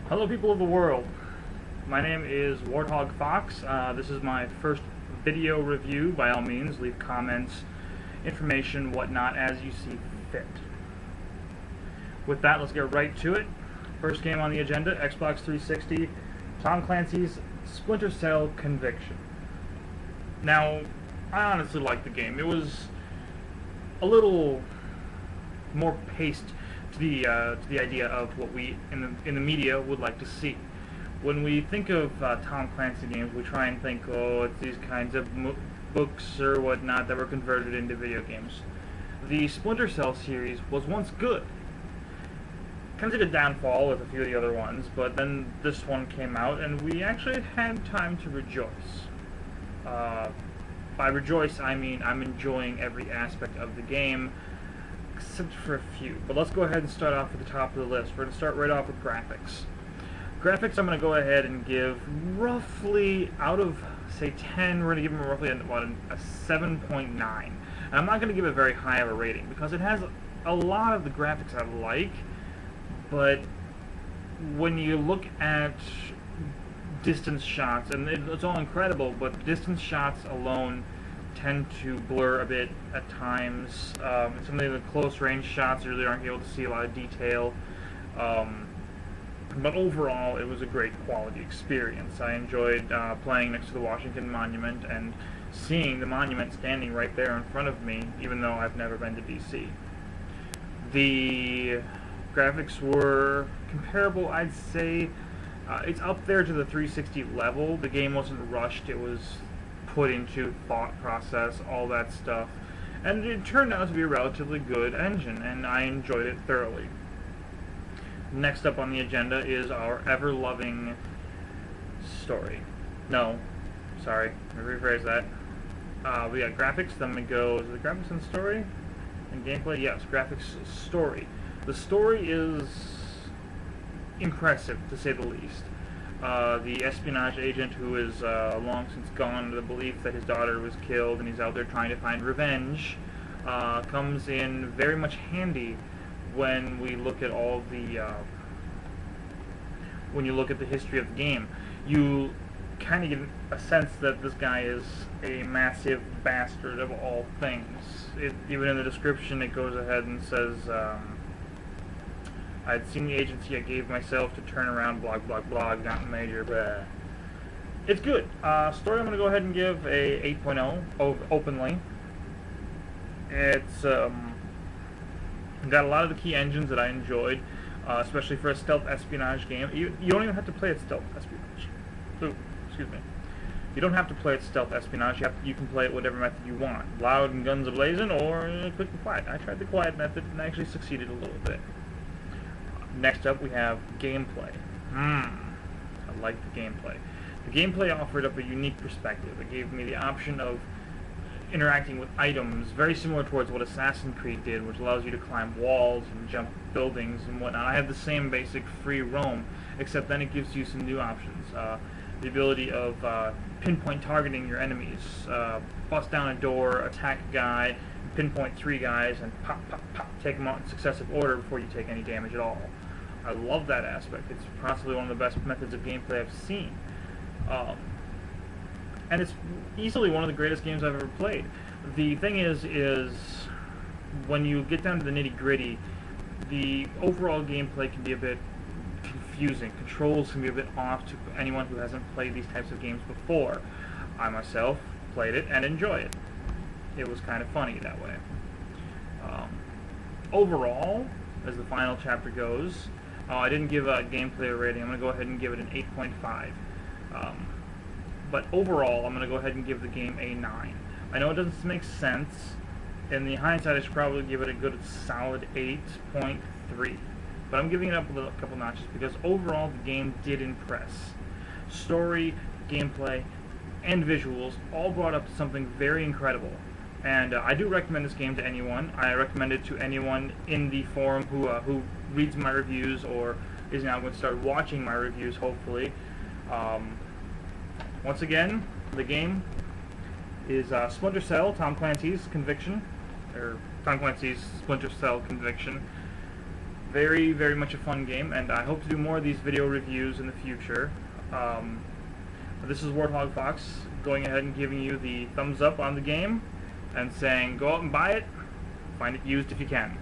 Hello people of the world, my name is Warthog Fox. This is my first video review. By all means, leave comments, information, whatnot as you see fit. With that, let's get right to it. First game on the agenda, Xbox 360, Tom Clancy's Splinter Cell Conviction. Now, I honestly liked the game. It was a little more paced to the idea of what we in the media would like to see. When we think of Tom Clancy games, we try and think, oh, it's these kinds of books or whatnot that were converted into video games. The Splinter Cell series was once good. Kind of did a downfall with a few of the other ones, but then this one came out, and we actually had time to rejoice. By rejoice, I mean I'm enjoying every aspect of the game, except for a few. But let's go ahead and start off at the top of the list. We're going to start right off with graphics. Graphics, I'm going to go ahead and give roughly, out of, say, 10, we're going to give them roughly a 7.9. And I'm not going to give it very high of a rating, because it has a lot of the graphics I like, but when you look at distance shots, and it's all incredible, but distance shots alone tend to blur a bit at times. Some of the close range shots really aren't able to see a lot of detail. But overall, it was a great quality experience. I enjoyed playing next to the Washington Monument and seeing the monument standing right there in front of me, even though I've never been to DC. The graphics were comparable, I'd say. It's up there to the 360 level. The game wasn't rushed. It was put into thought process, all that stuff. And it turned out to be a relatively good engine, and I enjoyed it thoroughly. Next up on the agenda is our ever-loving story. No, sorry, let me rephrase that. We got graphics, then we go, is it graphics and story? And gameplay? Yes, graphics, story. The story is impressive, to say the least. The espionage agent who is long since gone to the belief that his daughter was killed and he's out there trying to find revenge comes in very much handy when we look at all the when you look at the history of the game. You kind of get a sense that this guy is a massive bastard of all things. Even in the description it goes ahead and says, I'd seen the agency I gave myself to turn around, blog, blog, blog, not major, but it's good. Story I'm going to go ahead and give a 8.0 openly. It's got a lot of the key engines that I enjoyed, especially for a stealth espionage game. You don't even have to play it stealth espionage. Ooh, excuse me. You don't have to play it stealth espionage. You can play it whatever method you want. Loud and guns a-blazing, or quick and quiet. I tried the quiet method and actually succeeded a little bit. Next up, we have gameplay. I like the gameplay. The gameplay offered up a unique perspective. It gave me the option of interacting with items, very similar towards what Assassin's Creed did, which allows you to climb walls and jump buildings and whatnot. I have the same basic free roam, except then it gives you some new options. The ability of pinpoint targeting your enemies, bust down a door, attack a guy, pinpoint 3 guys, and pop, pop, pop, take them out in successive order before you take any damage at all. I love that aspect. It's possibly one of the best methods of gameplay I've seen. And it's easily one of the greatest games I've ever played. The thing is when you get down to the nitty-gritty, the overall gameplay can be a bit confusing. Controls can be a bit off to anyone who hasn't played these types of games before. I myself played it and enjoy it. It was kind of funny that way. Overall, as the final chapter goes, I didn't give a gameplay rating. I'm going to go ahead and give it an 8.5. But overall, I'm going to go ahead and give the game a 9. I know it doesn't make sense. In the hindsight, I should probably give it a good solid 8.3. But I'm giving it up a couple notches because overall the game did impress. Story, gameplay, and visuals all brought up something very incredible. And I do recommend this game to anyone. I recommend it to anyone in the forum who reads my reviews or is now going to start watching my reviews, hopefully. Once again, the game is Splinter Cell, Tom Clancy's Conviction, or Tom Clancy's Splinter Cell Conviction. very, very much a fun game, and I hope to do more of these video reviews in the future. This is Warthog Fox going ahead and giving you the thumbs up on the game and saying go out and buy it, find it used if you can.